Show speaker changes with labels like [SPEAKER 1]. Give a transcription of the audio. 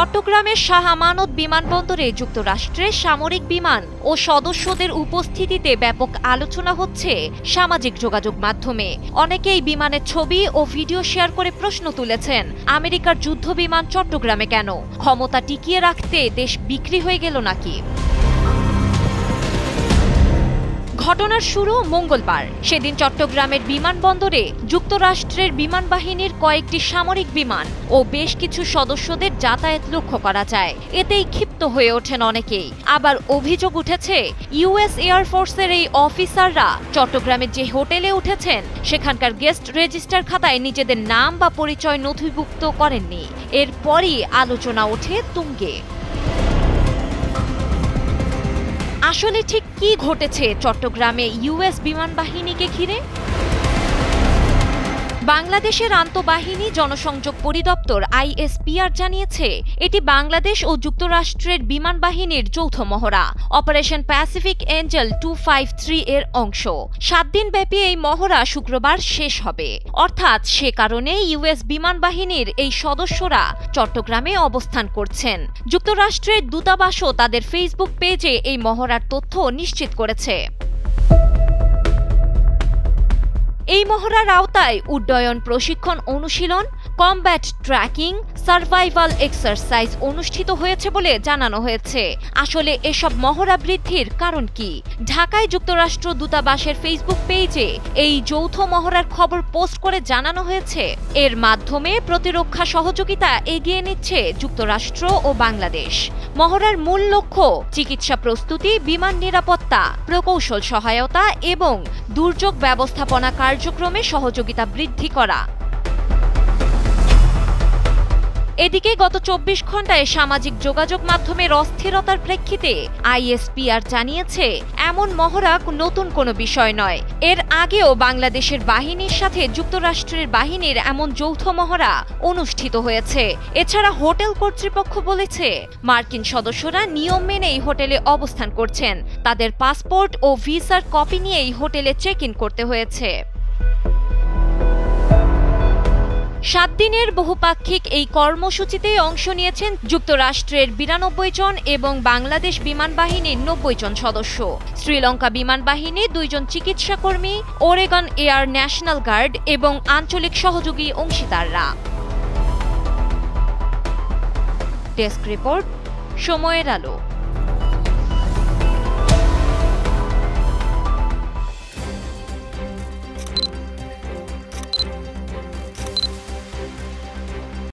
[SPEAKER 1] চট্টগ্রামের শাহ আমানত বিমানবন্দরে যুক্তরাষ্ট্রের সামরিক বিমান ও সদস্যদের উপস্থিতিতে ব্যাপক আলোচনা হচ্ছে সামাজিক যোগাযোগ মাধ্যমে। অনেকেই বিমানের ছবি ও ভিডিও শেয়ার করে প্রশ্ন তুলেছেন, আমেরিকার যুদ্ধ বিমান চট্টগ্রামে কেন? ক্ষমতা টিকিয়ে রাখতে দেশ বিক্রি হয়ে গেল নাকি? ঘটনার শুরু মঙ্গলবার। সেদিন চট্টগ্রামের বিমানবন্দরে যুক্তরাষ্ট্রের বিমান বাহিনীর কয়েকটি সামরিক বিমান ও বেশ কিছু সদস্যদের যাতায়াত লক্ষ্য করা যায়। এতেই ক্ষিপ্ত হয়ে ওঠেন অনেকেই। আবার অভিযোগ উঠেছে, ইউএস এয়ারফোর্সের এই অফিসাররা চট্টগ্রামের যে হোটেলে উঠেছেন সেখানকার গেস্ট রেজিস্টার খাতায় নিজেদের নাম বা পরিচয় নথিভুক্ত করেননি। এরপরই আলোচনা ওঠে তুঙ্গে। আসলে ঠিক কি ঘটেছে চট্টগ্রামে ইউএস বিমান বাহিনীকে ঘিরে? বাংলাদেশের আন্তঃবাহিনী জনসংযোগ পরিদপ্তর আইএসপিআর জানিয়েছে, এটি বাংলাদেশ ও যুক্তরাষ্ট্রের বিমান বাহিনীর যৌথ মহড়া অপারেশন প্যাসিফিক এঞ্জেল 253 এর অংশ। 7 দিনব্যাপী এই মহড়া শুক্রবার শেষ হবে। অর্থাৎ সে কারণে ইউএস বিমান বাহিনীর এই সদস্যরা চট্টগ্রামে অবস্থান করছেন। যুক্তরাষ্ট্রের দূতাবাসও তাদের ফেসবুক পেজে এই মহড়ার তথ্য নিশ্চিত করেছে। এই মহড়ার আওতায় উড্ডয়ন প্রশিক্ষণ অনুশীলন, কমব্যাট ট্র্যাকিং, সার্ভাইভাল এক্সারসাইজ অনুষ্ঠিত হয়েছে বলে জানানো হয়েছে। আসলে এসব মহড়া বৃদ্ধির কারণ কি? ঢাকায় যুক্তরাষ্ট্র দূতাবাসের ফেসবুক পেজে এই যৌথ মহড়ার খবর পোস্ট করে জানানো হয়েছে, এর মাধ্যমে প্রতিরক্ষা সহযোগিতা এগিয়ে নিচ্ছে যুক্তরাষ্ট্র ও বাংলাদেশ। মহড়ার মূল লক্ষ্য চিকিৎসা প্রস্তুতি, বিমান নিরাপত্তা, প্রকৌশল সহায়তা এবং দুর্যোগ ব্যবস্থাপনা কার্যক্রমে সহযোগিতা বৃদ্ধি করা। এদিকে গত 24 ঘণ্টায় সামাজিক যোগাযোগ মাধ্যমের অস্থিরতার প্রেক্ষিতে আইএসপিআর জানিয়েছে, এমন মহড়া নতুন কোনো বিষয় নয়। এর আগেও বাংলাদেশের বাহিনীর সাথে যুক্তরাষ্ট্রের বাহিনীর এমন যৌথ মহড়া অনুষ্ঠিত হয়েছে। এছাড়া হোটেল কর্তৃপক্ষ বলেছে, মার্কিন সদস্যরা নিয়ম মেনেই হোটেলে অবস্থান করছেন। তাদের পাসপোর্ট ও ভিসার কপি নিয়েই হোটেলে চেক ইন করতে হয়েছে। 7 দিনের বহুপাক্ষিক এই কর্মসূচিতে অংশ নিয়েছেন যুক্তরাষ্ট্রের 92 জন এবং বাংলাদেশ বিমান বাহিনীর 90 জন সদস্য, শ্রীলঙ্কা বিমান বাহিনীর 2 জন চিকিৎসা কর্মী, ওরেগন এয়ার ন্যাশনাল গার্ড এবং আঞ্চলিক সহযোগী অংশীদাররা। ডেস্ক রিপোর্ট, সময়ের আলো।